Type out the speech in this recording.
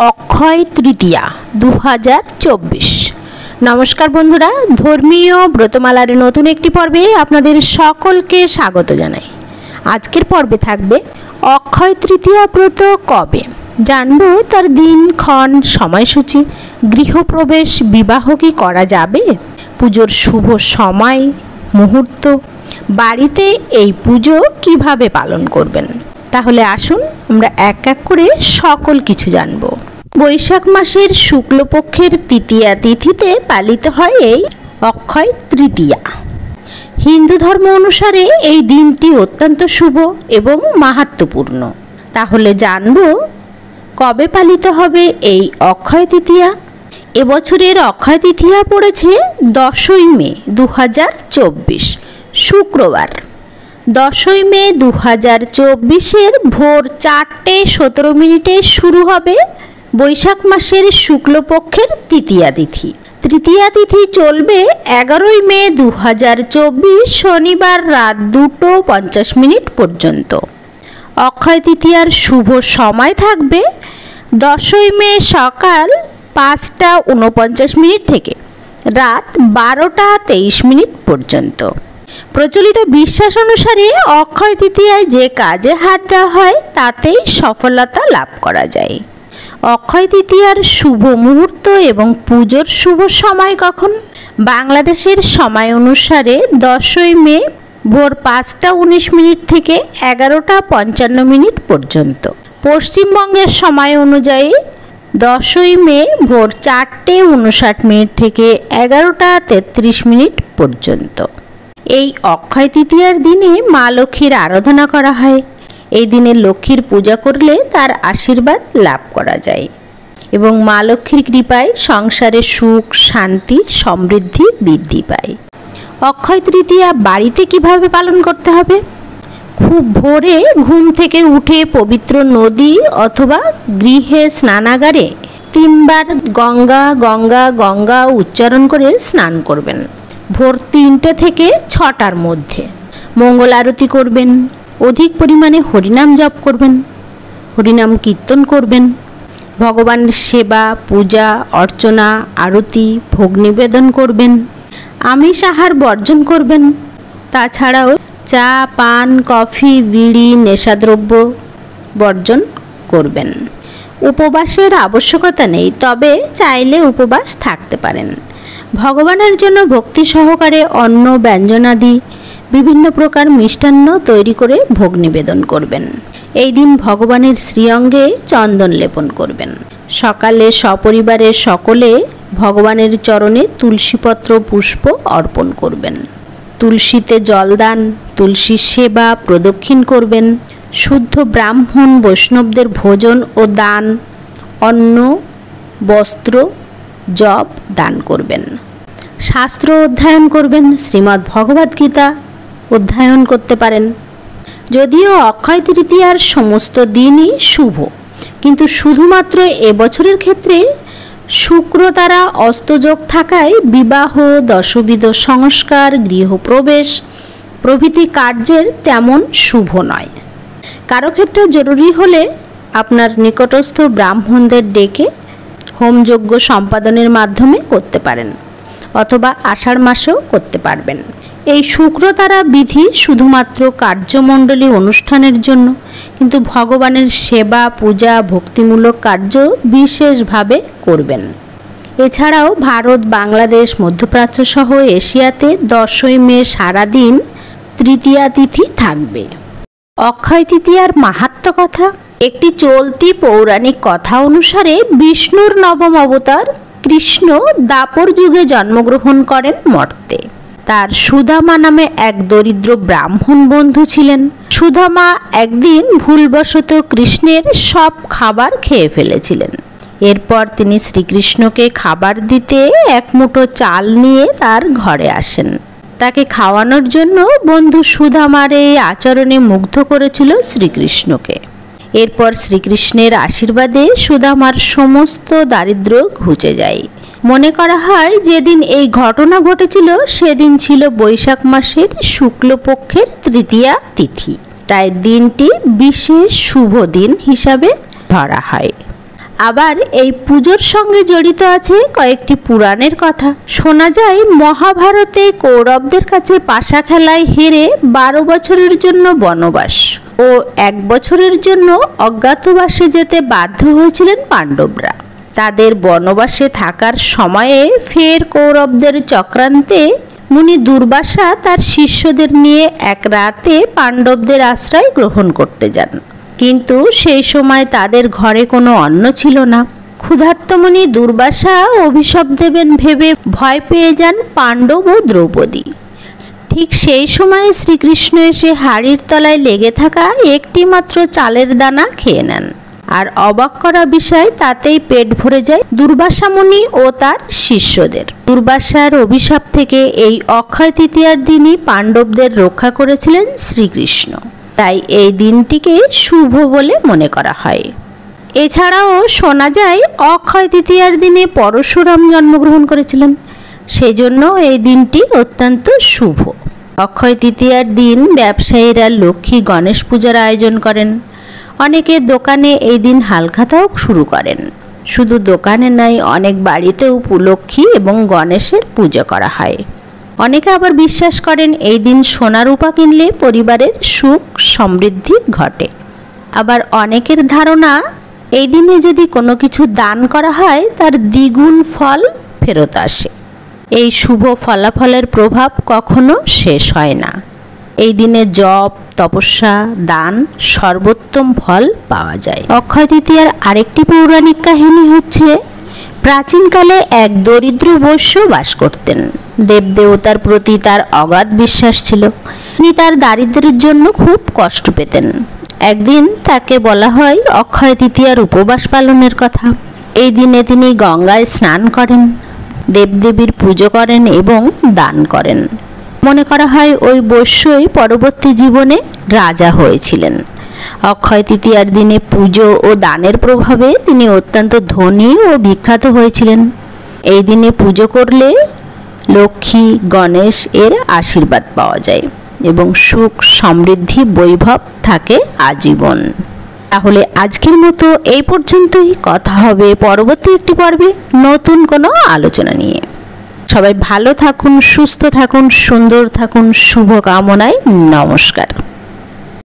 অক্ষয় তৃতীয়া 2024। নমস্কার বন্ধুরা, ধর্মীয় ব্রতমালার নতুন একটি পর্বে আপনাদের সকলকে স্বাগত জানাই। আজকের পর্বে থাকবে অক্ষয় তৃতীয়া ব্রত কবে, জানবো তার দিনক্ষণ, সময়সূচি, গৃহপ্রবেশ, বিবাহ কি করা যাবে, পুজোর শুভ সময়, মুহূর্ত, বাড়িতে এই পুজো কিভাবে পালন করবেন। তাহলে আসুন আমরা এক এক করে সকল কিছু জানব। বৈশাখ মাসের শুক্লপক্ষের তৃতীয়া তিথিতে পালিত হয় এই অক্ষয় তৃতীয়া। হিন্দু ধর্ম অনুসারে এই দিনটি অত্যন্ত শুভ এবং মাহাত্ম্যপূর্ণ। তাহলে জানব কবে পালিত হবে এই অক্ষয় তৃতীয়া। এবছরের অক্ষয় তৃতীয়া পড়েছে 10ই মে 2024 শুক্রবার। 10ই মে 2024 ভোর 4:17 শুরু হবে বৈশাখ মাসের শুক্লপক্ষের তৃতীয়া তিথি। তৃতীয়া তিথি চলবে 11ই মে 2024 শনিবার রাত 2:50 পর্যন্ত। অক্ষয় তৃতীয়ার শুভ সময় থাকবে 10ই মে সকাল 5:49 থেকে রাত 12:23 পর্যন্ত। প্রচলিত বিশ্বাস অনুসারে অক্ষয় তৃতীয়ায় যে কাজে হাত দেওয়া হয় তাতেই সফলতা লাভ করা যায়। অক্ষয় তৃতীয়ার শুভ মুহূর্ত এবং পুজোর শুভ সময় কখন? বাংলাদেশের সময় অনুসারে 10ই মে ভোর 5:19 থেকে 11:55 পর্যন্ত। পশ্চিমবঙ্গের সময় অনুযায়ী 10ই মে ভোর 4:59 থেকে 11:33 পর্যন্ত। এই অক্ষয় তৃতীয়ার দিনে মা লক্ষ্মীর আরাধনা করা হয়। এই দিনে লক্ষ্মীর পূজা করলে তার আশীর্বাদ লাভ করা যায় এবং মা লক্ষ্মীর কৃপায় সংসারে সুখ, শান্তি, সমৃদ্ধি বৃদ্ধি পায়। অক্ষয় তৃতীয়া বাড়িতে কিভাবে পালন করতে হবে? খুব ভোরে ঘুম থেকে উঠে পবিত্র নদী অথবা গৃহে স্নানাগারে 3 বার গঙ্গা গঙ্গা গঙ্গা উচ্চারণ করে স্নান করবেন। ভোর 3টে থেকে 6টার মধ্যে মঙ্গল আরতি করবেন। অধিক পরিমাণে হরিনাম জপ করবেন, হরিনাম কীর্তন করবেন। ভগবানের সেবা, পূজা অর্চনা, আরতি, ভোগ নিবেদন করবেন। আমিষ আহার বর্জন করবেন। তাছাড়াও চা, পান, কফি, বিড়ি, নেশাদ্রব্য বর্জন করবেন। উপবাসের আবশ্যকতা নেই, তবে চাইলে উপবাস থাকতে পারেন। ভগবানের জন্য ভক্তি সহকারে অন্ন, ব্যঞ্জনাদি, বিভিন্ন প্রকার মিষ্টান্ন তৈরি করে ভোগ নিবেদন করবেন। এই দিন ভগবানের শ্রীঅঙ্গে চন্দন লেপন করবেন। সকালে সপরিবারের সকলে ভগবানের চরণে তুলসীপত্র পুষ্প অর্পণ করবেন। তুলসীতে জলদান, তুলসীর সেবা প্রদক্ষিণ করবেন। শুদ্ধ ব্রাহ্মণ বৈষ্ণবদের ভোজন ও দান, অন্ন, বস্ত্র, জব দান করবেন। শাস্ত্র অধ্যয়ন করবেন। শ্রীমদ্ ভগবদ গীতা অধ্যয়ন করতে পারেন। যদিও অক্ষয় তৃতীয়ার সমস্ত দিনই শুভ, কিন্তু শুধুমাত্র এবছরের ক্ষেত্রে শুক্র দ্বারা অস্তযোগ থাকায় বিবাহ, দশবিধ সংস্কার, গৃহপ্রবেশ প্রভৃতি কার্যের তেমন শুভ নয়। কারো ক্ষেত্রে জরুরি হলে আপনার নিকটস্থ ব্রাহ্মণদের ডেকে হোমযজ্ঞ সম্পাদনের মাধ্যমে করতে পারেন, অথবা আষাঢ় মাসেও করতে পারবেন। এই শুক্রতারা বিধি শুধুমাত্র কার্যমণ্ডলী অনুষ্ঠানের জন্য, কিন্তু ভগবানের সেবা, পূজা, ভক্তিমূলক কার্য বিশেষভাবে করবেন। এছাড়াও ভারত, বাংলাদেশ, মধ্যপ্রাচ্য সহ এশিয়াতে 10ই মে সারাদিন তৃতীয়া তিথি থাকবে। অক্ষয় তৃতীয়ার মাহাত্ম্য কথা। একটি চলতি পৌরাণিক কথা অনুসারে বিষ্ণুর নবম অবতার কৃষ্ণ দ্বাপর যুগে জন্মগ্রহণ করেন মর্তে। তার সুদামা নামে এক দরিদ্র ব্রাহ্মণ বন্ধু ছিলেন। সুদামা একদিন ভুলবশত কৃষ্ণের সব খাবার খেয়ে ফেলেছিলেন। এরপর তিনি শ্রীকৃষ্ণকে খাবার দিতে এক মুঠো চাল নিয়ে তার ঘরে আসেন। তাকে খাওয়ানোর জন্য বন্ধু সুদামার এই আচরণে মুগ্ধ করেছিল শ্রীকৃষ্ণকে। এরপর শ্রীকৃষ্ণের আশীর্বাদে সুদামার সমস্ত দারিদ্র ঘুচে যায়। মনে করা হয় যেদিন এই ঘটনা ঘটেছিল সেদিন ছিল বৈশাখ মাসের শুক্লপক্ষের তৃতীয়া তিথি, তাই দিনটি বিশেষ শুভ দিন হিসাবে ধরা হয়। আবার এই পুজোর সঙ্গে জড়িত আছে কয়েকটি পুরাণের কথা। শোনা যায় মহাভারতে কৌরবদের কাছে পাশা খেলায় হেরে 12 বছরের জন্য বনবাস ও 1 বছরের জন্য অজ্ঞাতবাসে যেতে বাধ্য হয়েছিলেন পাণ্ডবরা। তাদের বনবাসে থাকার সময়ে ফের কৌরবদের চক্রান্তে মুনি দুর্বাসা তার শিষ্যদের নিয়ে এক রাতে পাণ্ডবদের আশ্রয় গ্রহণ করতে যান। কিন্তু সেই সময় তাদের ঘরে কোনো অন্ন ছিল না। ক্ষুধার্ত মুনি দুর্বাসা অভিশাপ দেবেন ভেবে ভয় পেয়ে যান পাণ্ডব ও দ্রৌপদী। ঠিক সেই সময় শ্রীকৃষ্ণ এসে হাড়ির তলায় লেগে থাকা একটি মাত্র চালের দানা খেয়ে নেন। আর অবাক করা বিষয়, তাতেই পেট ভরে যায় দুর্বাসা মুনি ও তার শিষ্যদের। দুর্বাসার অভিশাপ থেকে এই অক্ষয় তৃতীয়ার দিনই পাণ্ডবদের রক্ষা করেছিলেন শ্রীকৃষ্ণ। তাই এই দিনটিকে শুভ বলে মনে করা হয়। এছাড়াও শোনা যায় অক্ষয় তৃতীয়ার দিনে পরশুরাম জন্মগ্রহণ করেছিলেন, সেজন্য এই দিনটি অত্যন্ত শুভ। অক্ষয় তৃতীয়ার দিন ব্যবসায়ীরা লক্ষ্মী গণেশ পূজার আয়োজন করেন। অনেকে দোকানে এই দিন হালখাতাও শুরু করেন। শুধু দোকানে নয়, অনেক বাড়িতেও লক্ষ্মী এবং গণেশের পুজো করা হয়। অনেকে আবার বিশ্বাস করেন এই দিন সোনা রূপা কিনলে পরিবারের সুখ সমৃদ্ধি ঘটে। আবার অনেকের ধারণা এই দিনে যদি কোনো কিছু দান করা হয় তার দ্বিগুণ ফল ফেরত আসে। এই শুভ ফলাফলের প্রভাব কখনো শেষ হয় না। এই দিনে জপ, তপস্যা, দান সর্বোত্তম ফল পাওয়া যায়। অক্ষয় তৃতীয়ার আরেকটি পৌরাণিক কাহিনী হচ্ছে, প্রাচীনকালে এক দরিদ্র বৈশ্য বাস করতেন। দেবদেবতার প্রতি তার অগাধ বিশ্বাস ছিল। তিনি তার দারিদ্র্যের জন্য খুব কষ্ট পেতেন। একদিন তাকে বলা হয় অক্ষয় তৃতীয়ার উপবাস পালনের কথা। এই দিনে তিনি গঙ্গায় স্নান করেন, দেবদেবীর পুজো করেন এবং দান করেন। মনে করা হয় ওই বৈশ্যই পরবর্তী জীবনে রাজা হয়েছিলেন। অক্ষয় তৃতীয়ার দিনে পুজো ও দানের প্রভাবে তিনি অত্যন্ত ধনী ও বিখ্যাত হয়েছিলেন। এই দিনে পুজো করলে লক্ষ্মী গণেশ এর আশীর্বাদ পাওয়া যায় এবং সুখ সমৃদ্ধি বৈভব থাকে আজীবন। তাহলে আজকের মতো এই পর্যন্তই। কথা হবে পরবর্তী একটি পর্বে নতুন কোনো আলোচনা নিয়ে। সবাই ভালো থাকুন, সুস্থ থাকুন, সুন্দর থাকুন। শুভকামনায় নমস্কার।